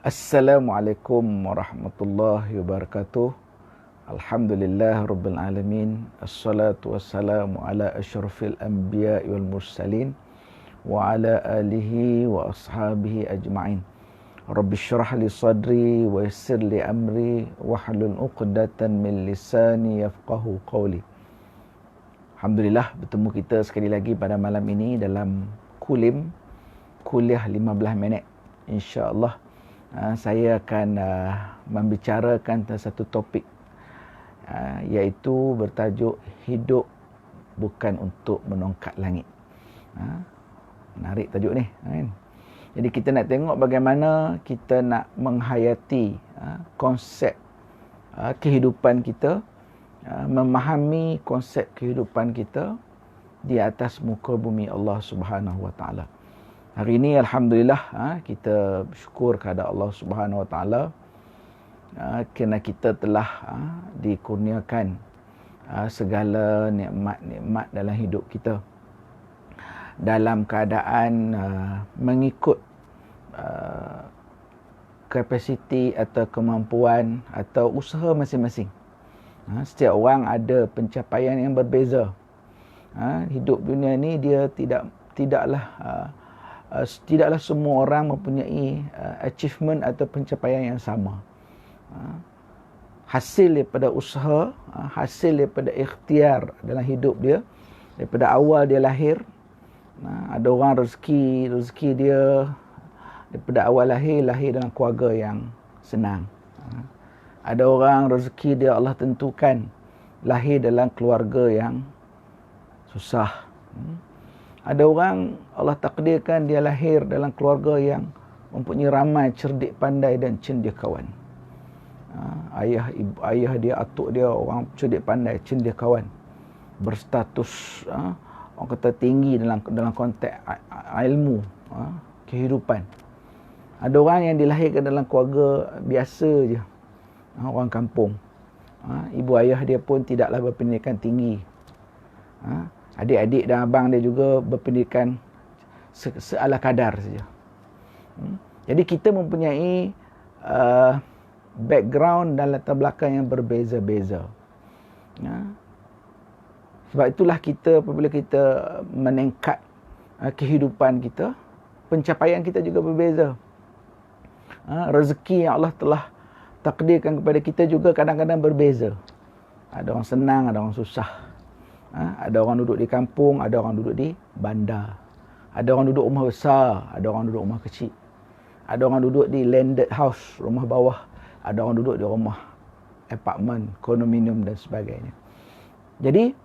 Assalamualaikum warahmatullahi wabarakatuh. Alhamdulillah rabbil alamin. Assalatu wassalamu ala asyrafil anbiya'i wal mursalin wa ala alihi wa ashabihi ajma'in. Rabbi syrah li sadri wa yassir li amri wahlul 'uqdatan min lisani yafqahu qawli. Alhamdulillah bertemu kita sekali lagi pada malam ini dalam kulim kuliah 15 minit. Insya-Allah saya akan membicarakan tentang satu topik iaitu bertajuk hidup bukan untuk menongkat langit. Menarik tajuk ni kan. Jadi kita nak tengok bagaimana kita nak menghayati konsep kehidupan kita, memahami konsep kehidupan kita di atas muka bumi Allah Subhanahu Wa Taala. Hari ini Alhamdulillah kita bersyukur kepada Allah Subhanahu Wa Taala kerana kita telah dikurniakan segala nikmat-nikmat dalam hidup kita dalam keadaan mengikut kapasiti atau kemampuan atau usaha masing-masing. Setiap orang ada pencapaian yang berbeza. Hidup dunia ni dia tidaklah semua orang mempunyai achievement atau pencapaian yang sama. Hasil daripada usaha, hasil daripada ikhtiar dalam hidup dia, daripada awal dia lahir. Ada orang rezeki dia daripada awal lahir dalam keluarga yang senang. Ada orang rezeki dia Allah tentukan lahir dalam keluarga yang susah. Ada orang Allah takdirkan dia lahir dalam keluarga yang mempunyai ramai cerdik pandai dan cendekiawan. Ayah dia, atuk dia orang cerdik pandai, cendekiawan, berstatus orang kata tinggi dalam konteks ilmu, kehidupan. Ada orang yang dilahirkan dalam keluarga biasa je, orang kampung. Ibu ayah dia pun tidaklah berpendidikan tinggi. Adik-adik dan abang dia juga berpendidikan seala kadar saja. Jadi kita mempunyai background dan latar belakang yang berbeza-beza. Sebab itulah kita apabila kita meningkat kehidupan kita, pencapaian kita juga berbeza. Rezeki yang Allah telah takdirkan kepada kita juga kadang-kadang berbeza. Ada orang senang, ada orang susah. Ada orang duduk di kampung, ada orang duduk di bandar. Ada orang duduk rumah besar, ada orang duduk rumah kecil. Ada orang duduk di landed house, rumah bawah. Ada orang duduk di rumah apartmen, kondominium dan sebagainya. Jadi,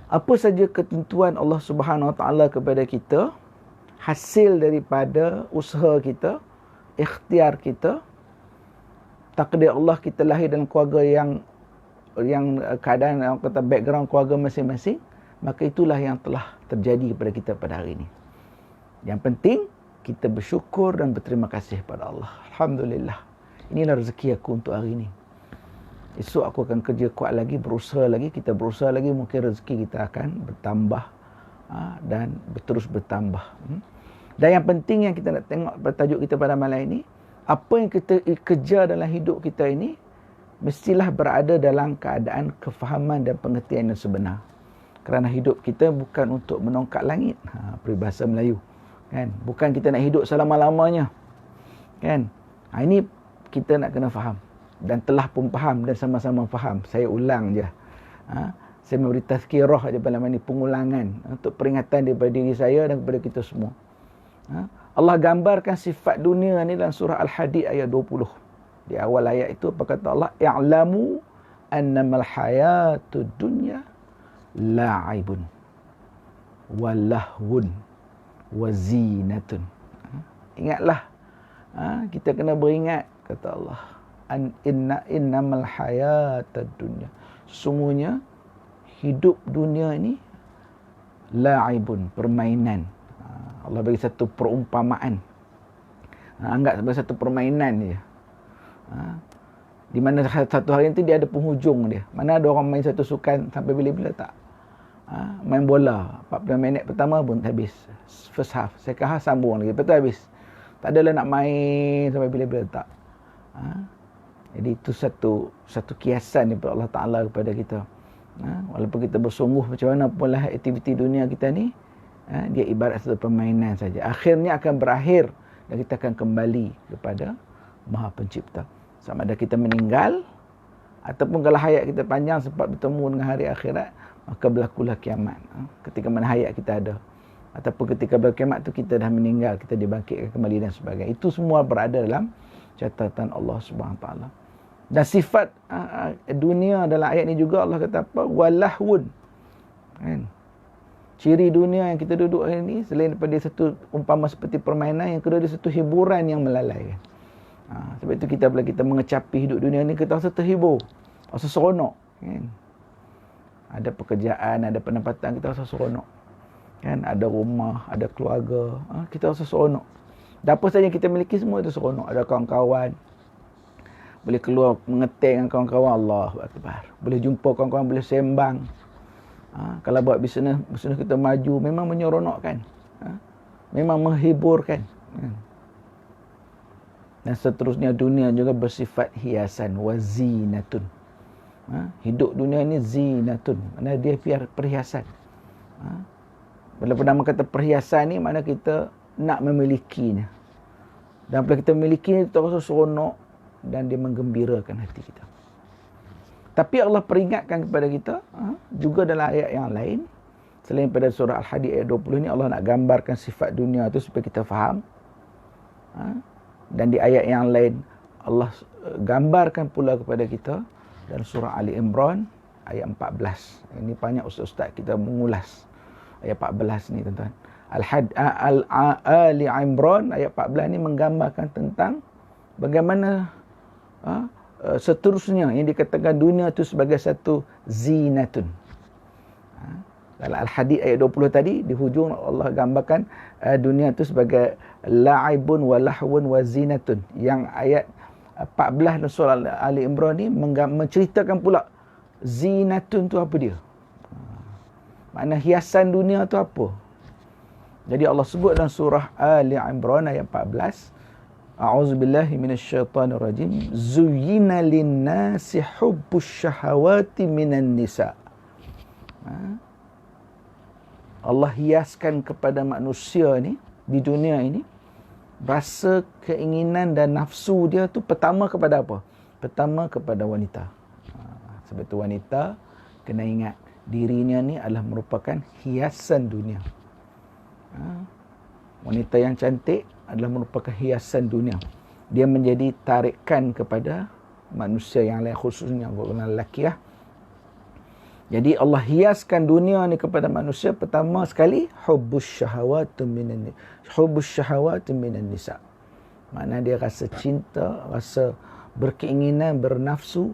apa saja ketentuan Allah Subhanahu Wa Taala kepada kita, hasil daripada usaha kita, ikhtiar kita, takdir Allah kita lahir dalam keluarga yang keadaan kata background keluarga masing-masing, maka itulah yang telah terjadi kepada kita pada hari ini. Yang penting kita bersyukur dan berterima kasih pada Allah. Alhamdulillah. Inilah rezeki aku untuk hari ini. Esok aku akan kerja kuat lagi, berusaha lagi, kita berusaha lagi, mungkin rezeki kita akan bertambah dan terus bertambah. Dan yang penting yang kita nak tengok bertajuk kita pada malam ini, apa yang kita kejar dalam hidup kita ini mestilah berada dalam keadaan kefahaman dan pengertian yang sebenar. Kerana hidup kita bukan untuk menongkat langit. Peribahasa Melayu. Kan? Bukan kita nak hidup selama-lamanya. Kan? Ini kita nak kena faham. Dan telah pun faham dan sama-sama faham. Saya ulang je. Saya memberi tazkirah je pada malam ini. Pengulangan. Untuk peringatan daripada diri saya dan kepada kita semua. Allah gambarkan sifat dunia ni dalam surah Al-Hadid ayat 20. Di awal ayat itu apa kata Allah? I'lamu annamal hayatud dunya la'ibun wa lahwun wa zinatun. Ingatlah. Kita kena beringat kata Allah. Innamal hayatud dunya. Sesungguhnya hidup dunia ini la'ibun, permainan. Allah bagi satu perumpamaan. Anggap sebagai satu permainan dia. Di mana satu hari nanti dia ada penghujung dia. Mana ada orang main satu sukan sampai bila-bila tak. Main bola 45 minit pertama pun habis. First half, second half sambung lagi, lepas tu habis. Tak adalah nak main sampai bila-bila, tak. Jadi itu satu kiasan daripada Allah Ta'ala kepada kita. Walaupun kita bersungguh macam mana pun lah aktiviti dunia kita ni, dia ibarat satu permainan saja. Akhirnya akan berakhir dan kita akan kembali kepada Maha Pencipta. Sama ada kita meninggal ataupun kalau hayat kita panjang sempat bertemu dengan hari akhirat, maka berlakulah kiamat. Ketika mana hayat kita ada. Ataupun ketika berkiamat tu kita dah meninggal, kita dibangkitkan kembali dan sebagainya. Itu semua berada dalam catatan Allah Subhanahu Wa Taala. Dan sifat dunia dalam ayat ni juga Allah kata apa? Walahwun. Kan? Ciri dunia yang kita duduk hari ni, selain daripada satu umpama seperti permainan, yang kedua dia satu hiburan yang melalai. Kan? Sebab itu kita bila kita mengecapi hidup dunia ni, kita rasa terhibur, rasa seronok. Kan? Ada pekerjaan, ada pendapatan, kita rasa seronok. Kan? Ada rumah, ada keluarga, kita rasa seronok. Dan apa saja yang kita miliki semua itu seronok. Ada kawan-kawan, boleh keluar mengetik dengan kawan-kawan, Allahu Akbar. Boleh jumpa kawan-kawan, boleh sembang. Kalau buat bisnes kita maju, memang menyeronokkan. Memang menghiburkan. Dan seterusnya dunia juga bersifat hiasan. Wazinatun. Hidup dunia ni zinatun. Mana dia perhiasan. Bila nama kata perhiasan ni, mana kita nak memilikinya. Dan bila kita memilikinya, kita rasa seronok. Dan dia menggembirakan hati kita. Tapi Allah peringatkan kepada kita juga dalam ayat yang lain, selain pada surah Al-Hadid ayat 20 ni, Allah nak gambarkan sifat dunia tu supaya kita faham. Dan di ayat yang lain Allah gambarkan pula kepada kita dalam surah Ali Imran ayat 14. Ini banyak ustaz-ustaz kita mengulas ayat 14 ni, tuan-tuan. Ali Imran ayat 14 ni menggambarkan tentang bagaimana seterusnya yang dikatakan dunia itu sebagai satu zinatun. Dalam Al-Hadid ayat 20 tadi, di hujung Allah gambarkan dunia itu sebagai la'ibun wa lahwun wa zinatun. Yang ayat 14 dan surah Ali Imran ni menceritakan pula zinatun tu apa dia. Makna hiasan dunia tu apa. Jadi Allah sebut dalam surah Ali Imran ayat 14, A'udzubillahi minasyaitonirrajim. Zuyyina lin-nasi hubbus syahawati minan nisa. Allah hiaskan kepada manusia ni di dunia ini rasa keinginan dan nafsu dia tu pertama kepada apa? Pertama kepada wanita. Sebab tu wanita kena ingat dirinya ni adalah merupakan hiasan dunia. Wanita yang cantik adalah merupakan hiasan dunia. Dia menjadi tarikan kepada manusia yang lain, khususnya golongan lelaki lah. Jadi Allah hiaskan dunia ni kepada manusia pertama sekali hubbus syahawati minan nisa. Makna dia rasa cinta, rasa berkeinginan, bernafsu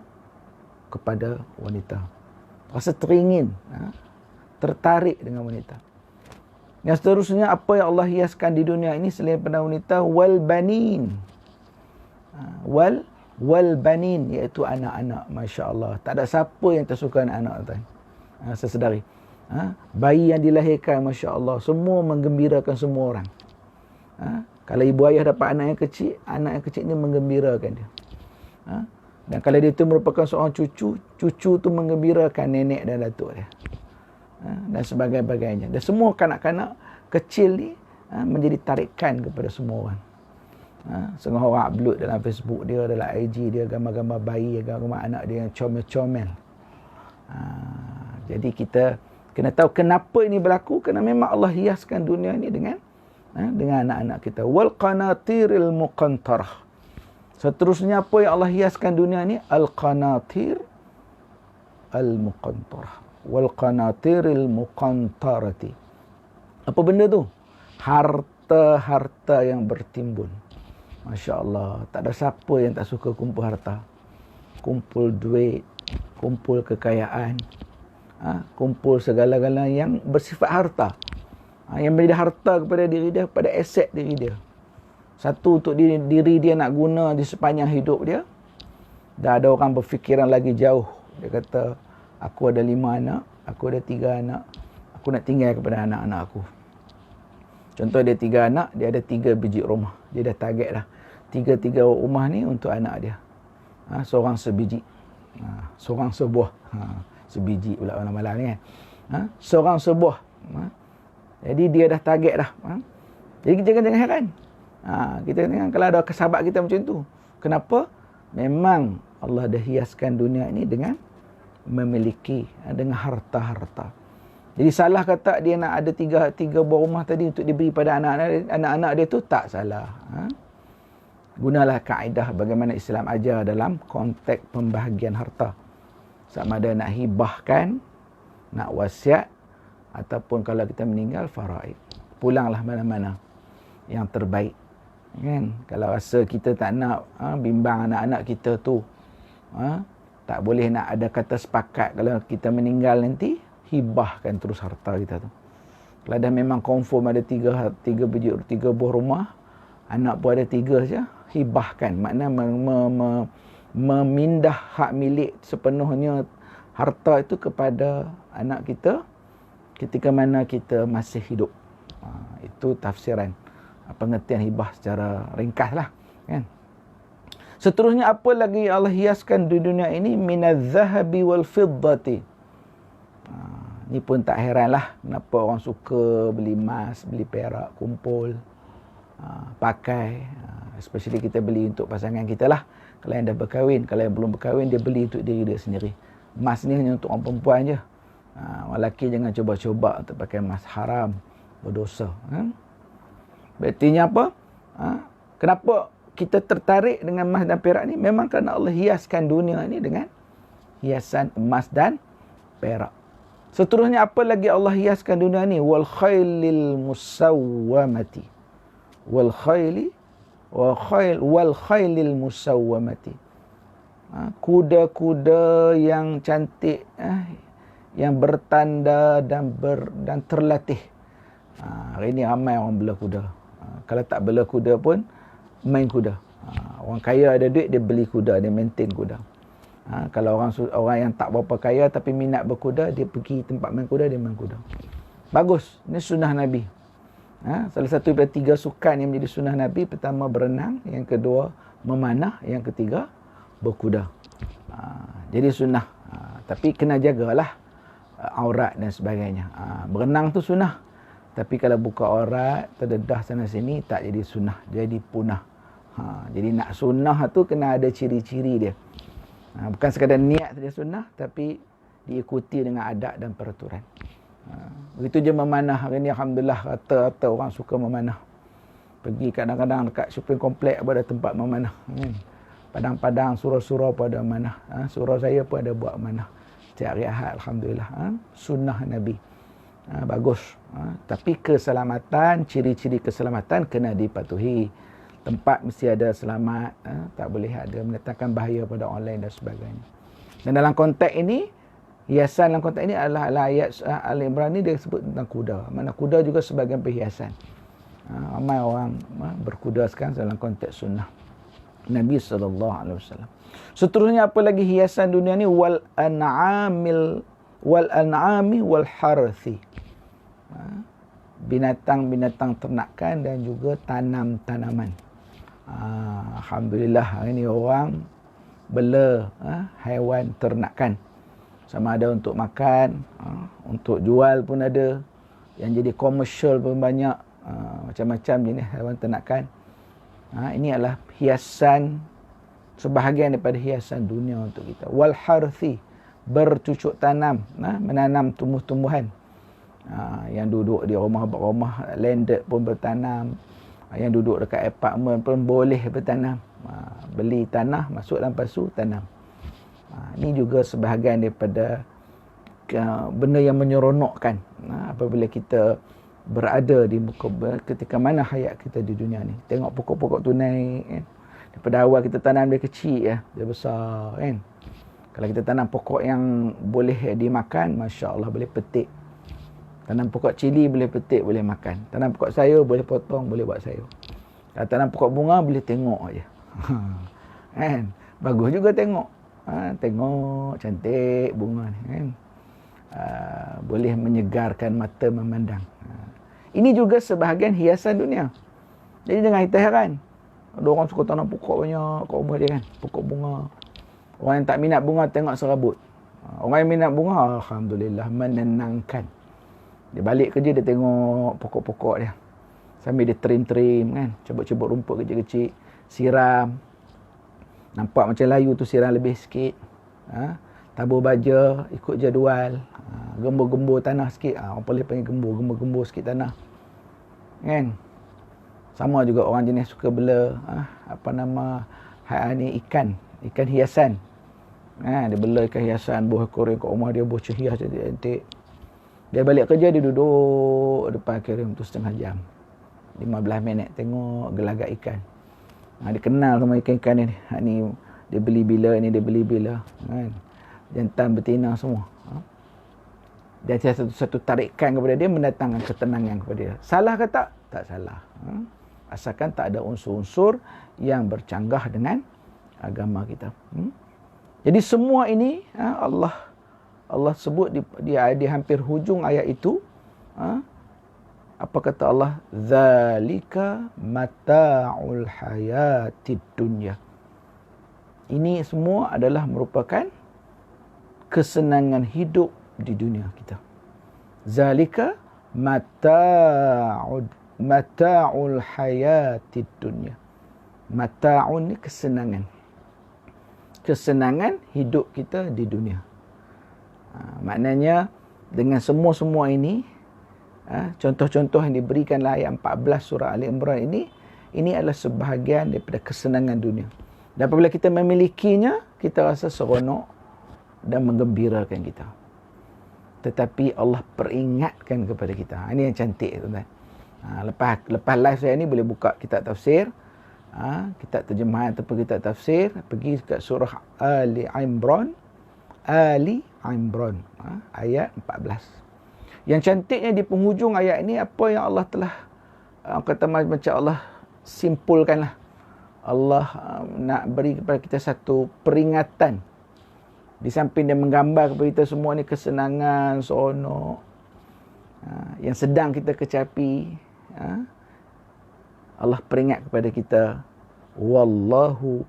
kepada wanita. Rasa teringin, tertarik dengan wanita. Yang seterusnya, apa yang Allah hiaskan di dunia ini selain pada wanita, wal banin. Wal banin, iaitu anak-anak. Masya Allah. Tak ada siapa yang tersuka anak-anak, tuan. Sesedari. Bayi yang dilahirkan, Masya Allah, semua menggembirakan semua orang. Kalau ibu ayah dapat anak yang kecil ni menggembirakan dia. Dan kalau dia itu merupakan seorang cucu tu menggembirakan nenek dan datuk dia. Dan sebagainya. Dan semua kanak-kanak kecil ni menjadi tarikan kepada semua orang. Setengah orang upload dalam Facebook dia, dalam IG dia, gambar-gambar bayi, gambar-gambar anak dia yang comel-comel. Jadi kita kena tahu kenapa ini berlaku, kerana memang Allah hiaskan dunia ni dengan anak-anak kita. Wal qanatiril muqantarah. Seterusnya apa yang Allah hiaskan dunia ni? Al qanatir al muqantarah. Wal qanatiril muqantarati. Apa benda tu? Harta-harta yang bertimbun. Masya Allah, tak ada siapa yang tak suka kumpul harta. Kumpul duit, kumpul kekayaan, kumpul segala-galanya yang bersifat harta. Yang menjadi harta kepada diri dia, pada aset diri dia. Satu, untuk diri dia nak guna di sepanjang hidup dia. Dah ada orang berfikiran lagi jauh. Dia kata, aku ada 5 anak, aku ada 3 anak, aku nak tinggal kepada anak-anak aku. Contoh dia 3 anak, dia ada 3 biji rumah. Dia dah target dah. 3 rumah ni untuk anak dia. Seorang sebiji. Seorang sebuah. Sebiji pula malam-malam ni kan. Seorang sebuah. Jadi dia dah target dah. Jadi jangan heran. Kita tengok kalau ada sahabat kita macam tu. Kenapa? Memang Allah dah hiaskan dunia ini dengan memiliki, dengan harta-harta. Jadi salah kata dia nak ada tiga buah rumah tadi untuk diberi pada anak-anak dia tu, tak salah. Gunalah kaedah bagaimana Islam ajar dalam konteks pembahagian harta. Sama ada nak hibahkan, nak wasiat, ataupun kalau kita meninggal, faraid. Pulanglah mana-mana yang terbaik. Kan? Kalau rasa kita tak nak bimbang anak-anak kita tu, tak boleh nak ada kata sepakat kalau kita meninggal nanti, hibahkan terus harta kita tu. Kalau dah memang confirm ada tiga buah rumah, anak pun ada 3 saja, hibahkan. Makna memindah hak milik sepenuhnya harta itu kepada anak kita ketika mana kita masih hidup. Itu tafsiran pengertian hibah secara ringkas lah, kan? Seterusnya, apa lagi Allah hiaskan di dunia ini? Minaz-zahabi wal fiddati. Ni pun tak heranlah kenapa orang suka beli emas, beli perak, kumpul, pakai. Especially kita beli untuk pasangan kita lah. Kalau yang dah berkahwin, kalau yang belum berkahwin, dia beli untuk diri dia sendiri. Emas ni hanya untuk orang perempuan je. Orang lelaki jangan cuba-cuba untuk pakai emas, haram, berdosa. Berartinya apa? Kenapa kita tertarik dengan emas dan perak ni? Memang kerana Allah hiaskan dunia ni dengan hiasan emas dan perak. Seterusnya, apa lagi Allah hiaskan dunia ni? Wal khailil musawwamati. Wal khailil musawwamati. Kuda-kuda yang cantik, yang bertanda dan terlatih. Hari ni ramai orang bela kuda. Kalau tak bela kuda pun main kuda. Orang kaya ada duit, dia beli kuda, dia maintain kuda. Kalau orang yang tak berapa kaya tapi minat berkuda, dia pergi tempat main kuda, dia main kuda. Bagus. Ini sunnah Nabi. Salah satu daripada 3 sukan yang menjadi sunnah Nabi, pertama berenang, yang kedua memanah, yang ketiga berkuda. Jadi sunnah. Tapi kena jagalah aurat dan sebagainya. Berenang tu sunnah. Tapi kalau buka aurat, terdedah sana sini, tak jadi sunnah, jadi punah. Jadi nak sunnah tu kena ada ciri-ciri dia. Bukan sekadar niat saja sunnah, tapi diikuti dengan adab dan peraturan. Begitu je memanah. Hari ni alhamdulillah rata-rata orang suka memanah. Pergi kadang-kadang dekat shopping komplek pun ada tempat memanah. Padang-padang, surau-surau pun ada memanah. Surau saya pun ada buat memanah. Setiap hari Ahad, alhamdulillah. Sunnah Nabi. Bagus. Tapi keselamatan, ciri-ciri keselamatan kena dipatuhi. Tempat mesti ada selamat, tak boleh ada mendatangkan bahaya pada orang lain dan sebagainya. Dan dalam konteks ini, hiasan dalam konteks ini adalah ayat Al-Imran ni dia sebut tentang kuda. Mana kuda juga sebagai perhiasan. Ramai orang berkuda sekarang dalam konteks sunnah Nabi SAW. Seterusnya, apa lagi hiasan dunia ni? Wal an'ami wal harthi. Binatang-binatang ternakan dan juga tanam-tanaman. Alhamdulillah hari ni orang bela haiwan ternakan. Sama ada untuk makan, untuk jual pun ada. Yang jadi komersial pun banyak. Macam-macam jenis haiwan ternakan. Ini adalah hiasan, sebahagian daripada hiasan dunia untuk kita. Wal harthi, bercucuk tanam, menanam tumbuh-tumbuhan. Yang duduk di rumah-rumah landed pun bertanam. Yang duduk dekat apartmen pun boleh bertanam. Beli tanah, masuk dalam pasu, tanam. Ini juga sebahagian daripada benda yang menyeronokkan apabila kita berada di muka, ketika mana hayat kita di dunia ni. Tengok pokok-pokok tu naik, kan? Daripada awal kita tanam dia kecil, dia besar, kan? Kalau kita tanam pokok yang boleh dimakan, Masya Allah, boleh petik. Tanam pokok cili boleh petik, boleh makan. Tanam pokok sayur boleh potong, boleh buat sayur. Kalau tanam pokok bunga boleh tengok aja. Kan? Bagus juga tengok. Tengok cantik bunga ni, kan? Boleh menyegarkan mata memandang. Ini juga sebahagian hiasan dunia. Jadi jangan kita heran. Ada orang suka tanam pokok banyak kat rumah dia kan. Pokok bunga. Orang yang tak minat bunga tengok serabut. Orang yang minat bunga, alhamdulillah, menenangkan. Dia balik kerja, dia tengok pokok-pokok dia. Sambil dia trim-trim kan. Cebut-cebut rumput kecil-kecil. Siram. Nampak macam layu tu siram lebih sikit. Tabur baja, ikut jadual. Gembur-gembur tanah sikit. Orang boleh panggil gembur sikit tanah. Kan? Sama juga orang jenis suka bela ikan hiasan. Dia bela ikan hiasan, buah koreng kat rumah dia, buah hias cantik. Dia balik kerja, dia duduk depan akuarium tu setengah jam. 15 minit tengok gelagat ikan. Dia kenal sama ikan-ikan ni. Ni dia beli bila, ni dia beli bila. Kan? Jantan betina semua. Dan satu tarikan kepada dia mendatangkan ketenangan kepada dia. Salah ke tak? Tak salah. Asalkan tak ada unsur-unsur yang bercanggah dengan agama kita. Jadi semua ini Allah sebut di hampir hujung ayat itu. Apa kata Allah? Zalika mata'ul hayatid dunya. Ini semua adalah merupakan kesenangan hidup di dunia kita. Zalika mata'ul hayatid dunya. Mata'un ni kesenangan. Kesenangan hidup kita di dunia. Maknanya dengan semua ini, contoh-contoh yang diberikan dalam ayat 14 surah Ali Imran ini adalah sebahagian daripada kesenangan dunia. Dan apabila kita memilikinya, kita rasa seronok dan menggembirakan kita. Tetapi Allah peringatkan kepada kita. Ini yang cantik, tuan-tuan. Lepas live saya ni boleh buka kitab tafsir, kitab terjemahan ataupun kitab tafsir, pergi ke surah Ali Imran, ayat 14. Yang cantiknya di penghujung ayat ini, apa yang Allah telah kata macam Allah simpulkanlah. Allah nak beri kepada kita satu peringatan. Di samping dia menggambar kepada kita semua ni kesenangan, seronok, yang sedang kita kecapi, Allah peringat kepada kita, wallahu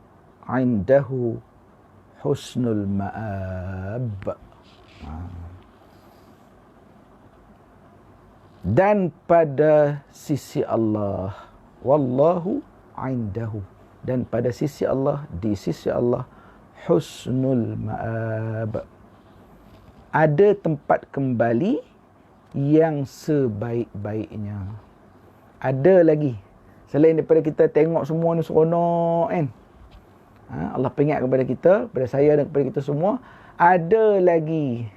indahu husnul ma'ab. Dan pada sisi Allah, wallahu indahu, dan pada sisi Allah, di sisi Allah, husnul ma'ab, ada tempat kembali yang sebaik-baiknya. Ada lagi selain daripada kita tengok semua ni seronok kan, Allah peringat kepada kita, kepada saya dan kepada kita semua, ada lagi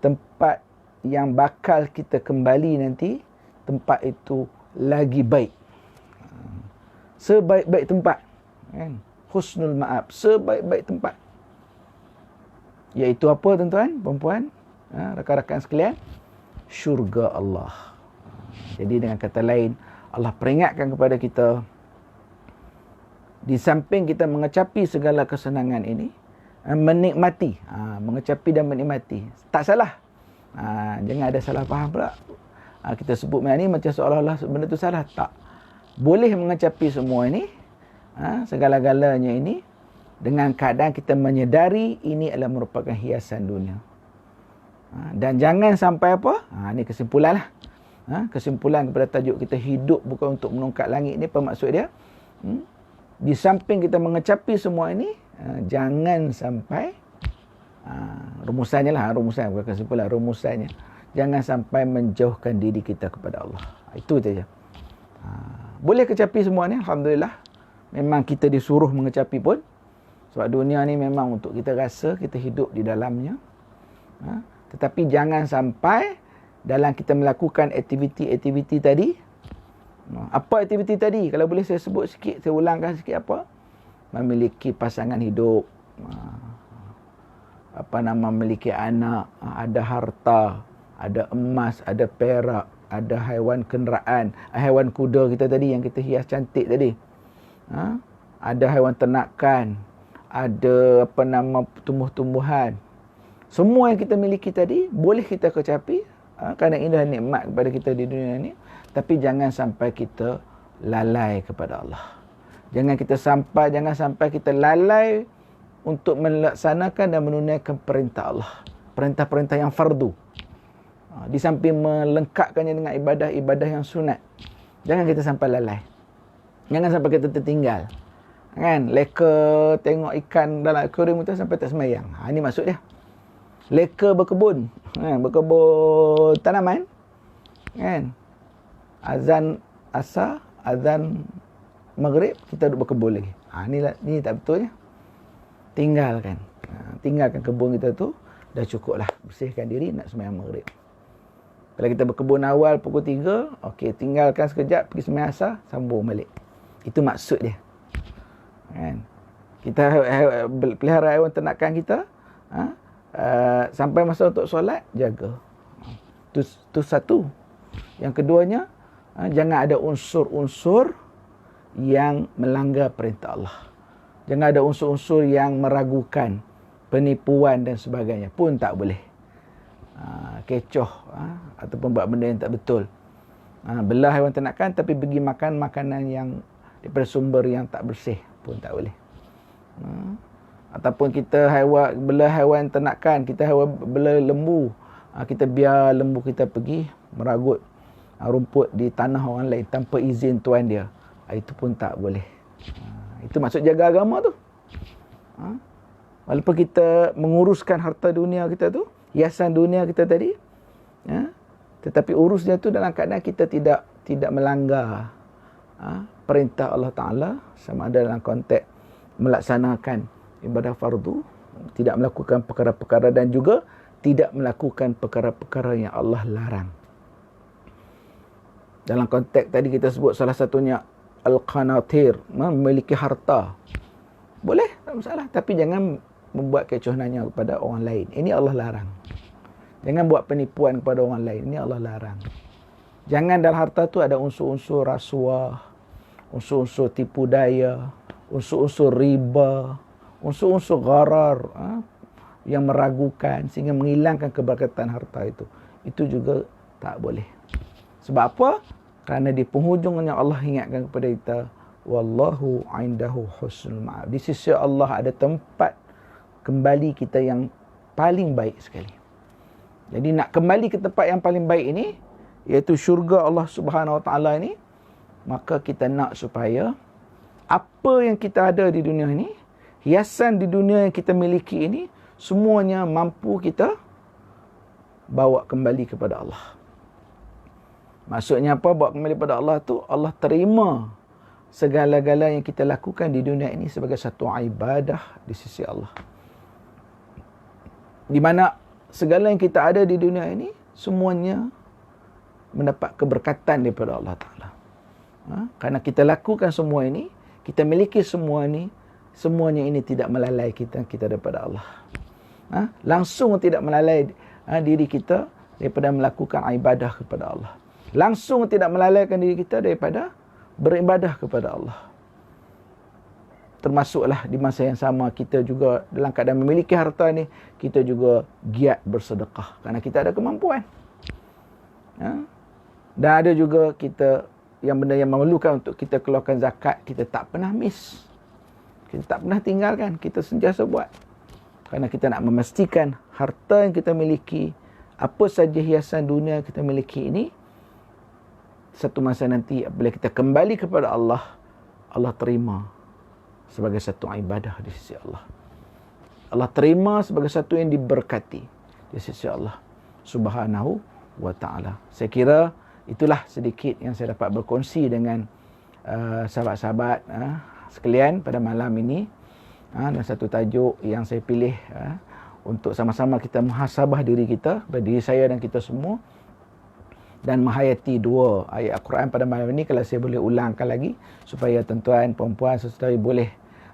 tempat yang bakal kita kembali nanti. Tempat itu lagi baik, sebaik-baik tempat kan? Husnul ma'ab, sebaik-baik tempat. Iaitu apa, tuan-tuan, perempuan, rakan-rakan sekalian? Syurga Allah. Jadi dengan kata lain, Allah peringatkan kepada kita, di samping kita mengecapi segala kesenangan ini, menikmati, mengecapi dan menikmati. Tak salah. Jangan ada salah faham pula. Kita sebut ni macam seolah-olah benda tu salah. Tak. Boleh mengecapi semua ini, segala-galanya ini, dengan keadaan kita menyedari ini adalah merupakan hiasan dunia. Dan jangan sampai apa? Ini kesimpulan lah. Kesimpulan kepada tajuk kita, hidup bukan untuk menungkat langit ni, apa maksud dia? Di samping kita mengecapi semua ini, jangan sampai, rumusannya lah, rumusan bukan kesimpulan, rumusannya, jangan sampai menjauhkan diri kita kepada Allah. Itu saja. Boleh kecapi semua ni, alhamdulillah. Memang kita disuruh mengecapi pun. Sebab dunia ni memang untuk kita rasa, kita hidup di dalamnya. Tetapi jangan sampai dalam kita melakukan aktiviti-aktiviti tadi. Apa aktiviti tadi? Kalau boleh saya sebut sikit, saya ulangkan sikit apa? Memiliki pasangan hidup, memiliki anak, ada harta, ada emas, ada perak, ada haiwan kenderaan, haiwan kuda kita tadi yang kita hias cantik tadi. Ada haiwan ternakan, ada tumbuh-tumbuhan. Semua yang kita miliki tadi boleh kita kecapi kerana indah nikmat kepada kita di dunia ini. Tapi jangan sampai kita lalai kepada Allah. Jangan sampai kita lalai untuk melaksanakan dan menunaikan perintah Allah. Perintah-perintah yang fardu. Di samping melengkapkannya dengan ibadah-ibadah yang sunat. Jangan kita sampai lalai. Jangan sampai kita tertinggal. Kan? Leka tengok ikan dalam akuarium tu sampai tak semayang. Ini maksud dia. Leka berkebun. Berkebun tanaman. Kan? Azan asar, azan maghrib, kita duduk berkebun lagi. Ni tak betul ya. Tinggalkan kebun kita tu. Dah cukup lah. Bersihkan diri nak semayang maghrib. Kalau kita berkebun awal pukul 3, okey, tinggalkan sekejap, pergi semayang asar, sambung balik. Itu maksud dia. Kan? Kita pelihara haiwan ternakan kita, sampai masa untuk solat, jaga. Itu satu. Yang keduanya, jangan ada unsur-unsur yang melanggar perintah Allah. Jangan ada unsur-unsur yang meragukan, penipuan dan sebagainya pun tak boleh. Kecoh ataupun buat benda yang tak betul. Belah haiwan ternakan tapi pergi makan makanan yang daripada sumber yang tak bersih pun tak boleh. Ataupun kita belah haiwan ternakan, kita belah lembu, kita biar lembu kita pergi meragut rumput di tanah orang lain tanpa izin tuan dia. Itu pun tak boleh. Itu maksud jaga agama tu. Walaupun kita menguruskan harta dunia kita tu, hiasan dunia kita tadi, tetapi urusnya tu dalam keadaan kita tidak melanggar perintah Allah Ta'ala, sama ada dalam konteks melaksanakan ibadah fardu, tidak melakukan perkara-perkara dan juga tidak melakukan perkara-perkara yang Allah larang. Dalam konteks tadi kita sebut salah satunya al-qanatir, memiliki harta. Boleh, tak masalah, tapi jangan membuat kecoh nanya kepada orang lain. Ini Allah larang. Jangan buat penipuan kepada orang lain. Ini Allah larang. Jangan dalam harta tu ada unsur-unsur rasuah, unsur-unsur tipu daya, unsur-unsur riba, unsur-unsur gharar, yang meragukan sehingga menghilangkan keberkatan harta itu. Itu juga tak boleh. Sebab apa? Kerana di penghujungnya Allah ingatkan kepada kita, wallahu indahu husnul ma'ab. Di sisi Allah ada tempat kembali kita yang paling baik sekali. Jadi nak kembali ke tempat yang paling baik ini, iaitu syurga Allah Subhanahu Wa Taala ini, maka kita nak supaya apa yang kita ada di dunia ini, hiasan di dunia yang kita miliki ini, semuanya mampu kita bawa kembali kepada Allah. Maksudnya apa? Bawa kembali kepada Allah tu, Allah terima segala-gala yang kita lakukan di dunia ini sebagai satu ibadah di sisi Allah. Di mana segala yang kita ada di dunia ini, semuanya mendapat keberkatan daripada Allah Ta'ala. Kerana kita lakukan semua ini, kita miliki semua ini, semuanya ini tidak melalai kita daripada Allah. Langsung tidak melalai diri kita daripada melakukan ibadah kepada Allah. Langsung tidak melalaikan diri kita daripada beribadah kepada Allah. Termasuklah di masa yang sama kita juga dalam keadaan memiliki harta ni, kita juga giat bersedekah kerana kita ada kemampuan. Dan ada juga kita yang benda yang memerlukan untuk kita keluarkan zakat, kita tak pernah miss. Kita tak pernah tinggalkan, kita sentiasa buat. Kerana kita nak memastikan harta yang kita miliki, apa saja hiasan dunia yang kita miliki ini, satu masa nanti apabila kita kembali kepada Allah, Allah terima sebagai satu ibadah di sisi Allah. Allah terima sebagai satu yang diberkati di sisi Allah Subhanahu Wa Ta'ala. Saya kira itulah sedikit yang saya dapat berkongsi dengan sahabat-sahabat sekalian pada malam ini. Dan satu tajuk yang saya pilih untuk sama-sama kita muhasabah diri kita, diri saya dan kita semua, dan menghayati dua ayat Al-Quran pada malam ini. Kalau saya boleh ulangkan lagi supaya tuan-tuan, perempuan, saudari boleh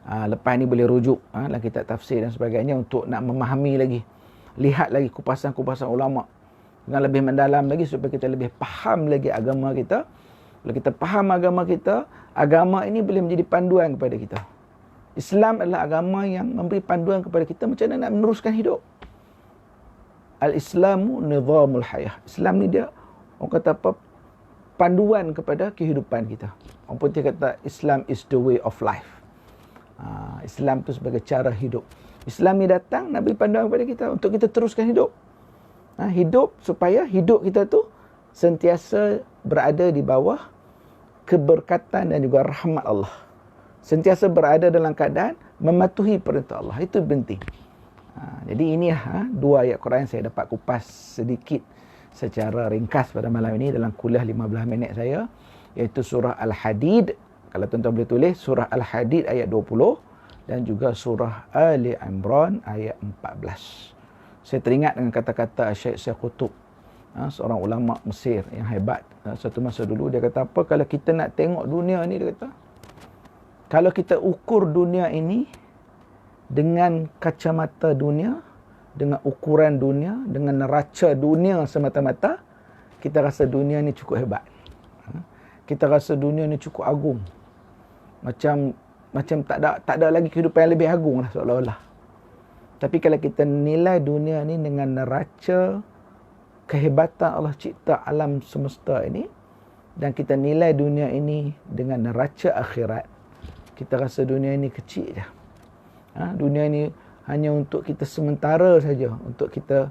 lepas ni boleh rujuk dalam kitab tafsir dan sebagainya untuk nak memahami lagi, lihat lagi kupasan-kupasan ulama dengan lebih mendalam lagi supaya kita lebih faham lagi agama kita. Kalau kita faham agama kita, agama ini boleh menjadi panduan kepada kita. Islam adalah agama yang memberi panduan kepada kita macam mana nak meneruskan hidup. Al-Islamu nizamul hayah. Islam ni dia, orang kata apa, panduan kepada kehidupan kita. Orang putih kata Islam is the way of life. Islam tu sebagai cara hidup. Islam ni datang nak beri panduan kepada kita untuk kita teruskan hidup. Hidup supaya hidup kita tu sentiasa berada di bawah keberkatan dan juga rahmat Allah. Sentiasa berada dalam keadaan mematuhi perintah Allah. Itu penting. Jadi ini dua ayat Quran saya dapat kupas sedikit secara ringkas pada malam ini dalam kuliah 15 minit saya, iaitu surah Al-Hadid. Kalau tuan-tuan boleh tulis, surah Al-Hadid ayat 20 dan juga surah Ali Imran ayat 14. Saya teringat dengan kata-kata Syekh Qutb, seorang ulama Mesir yang hebat. Satu masa dulu dia kata apa, kalau kita nak tengok dunia ni, dia kata, kalau kita ukur dunia ini dengan kacamata dunia, dengan ukuran dunia, dengan neraca dunia semata-mata, kita rasa dunia ni cukup hebat. Kita rasa dunia ni cukup agung. Macam tak ada lagi kehidupan yang lebih agung lah seolah-olah. Tapi kalau kita nilai dunia ni dengan neraca kehebatan Allah cipta alam semesta ini, dan kita nilai dunia ini dengan neraca akhirat, kita rasa dunia ini kecil je. Dunia ini hanya untuk kita sementara saja, untuk kita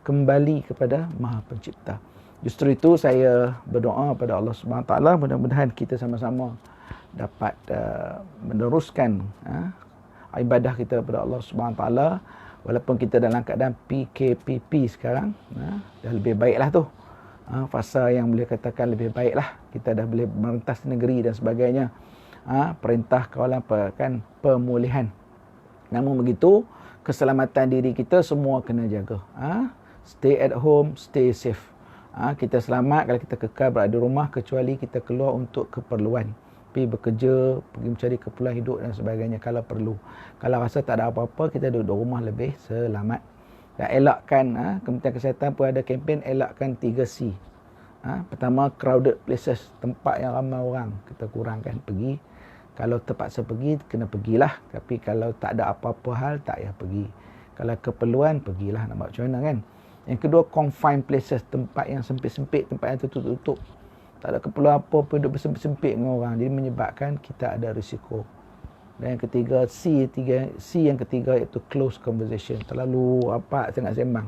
kembali kepada Maha Pencipta. Justru itu saya berdoa pada Allah Subhanahu Wa Taala, mudah-mudahan kita sama-sama dapat meneruskan ibadah kita kepada Allah Subhanahu Wa Taala, walaupun kita dalam keadaan PKPP sekarang, dah lebih baiklah tu. Fasa yang boleh katakan lebih baiklah, kita dah boleh merentas negeri dan sebagainya. Perintah kawalan pemulihan. Namun begitu, keselamatan diri kita semua kena jaga. Stay at home, stay safe. Kita selamat kalau kita kekal berada di rumah, kecuali kita keluar untuk keperluan. Pergi bekerja, pergi mencari keperluan hidup dan sebagainya kalau perlu. Kalau rasa tak ada apa-apa, kita duduk di rumah lebih selamat. Dan elakkan, Kementerian Kesihatan pun ada kempen elakkan 3C. Pertama, crowded places, tempat yang ramai orang, kita kurangkan pergi. Kalau terpaksa pergi, kena pergilah. Tapi kalau tak ada apa-apa hal, tak payah pergi. Kalau keperluan, pergilah. Nak buat macam mana kan? Yang kedua, confined places, tempat yang sempit-sempit, tempat yang tutup-tutup. Tak ada keperluan apa-apa, duduk bersempit-sempit dengan orang. Jadi menyebabkan kita ada risiko. Dan yang ketiga, C yang ketiga iaitu close conversation. Terlalu rapat, sangat sembang.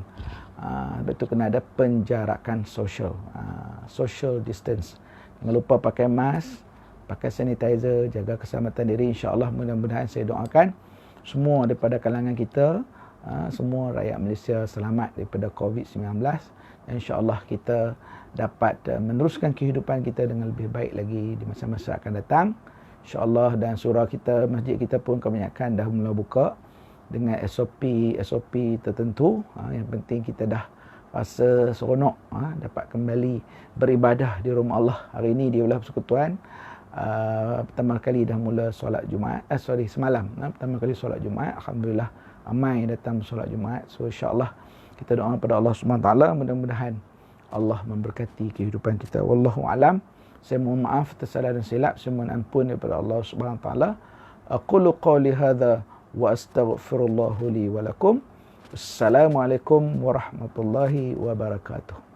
Lepas tu kena ada penjarakan social. Social distance. Jangan lupa pakai mask, pakai sanitizer, jaga keselamatan diri. InsyaAllah mudah-mudahan saya doakan semua daripada kalangan kita, semua rakyat Malaysia selamat daripada COVID-19. Dan InsyaAllah kita dapat meneruskan kehidupan kita dengan lebih baik lagi di masa-masa akan datang. InsyaAllah, dan surau kita, masjid kita pun kebanyakan dah mula buka dengan SOP tertentu. Yang penting kita dah rasa seronok dapat kembali beribadah di rumah Allah. Hari ini di Wilayah Persekutuan, pertama kali dah mula solat Jumaat. Semalam pertama kali solat Jumaat. Alhamdulillah ramai yang datang solat Jumaat. So insya-Allah kita doa pada Allah Subhanahu Wa Taala, mudah-mudahan Allah memberkati kehidupan kita. Wallahu alam. Saya mohon maaf tersalah dan silap. Saya mohon ampun daripada Allah Subhanahu Wa Taala. Aqulu qawli hadza wa astaghfirullah li wa lakum. Assalamualaikum warahmatullahi wabarakatuh.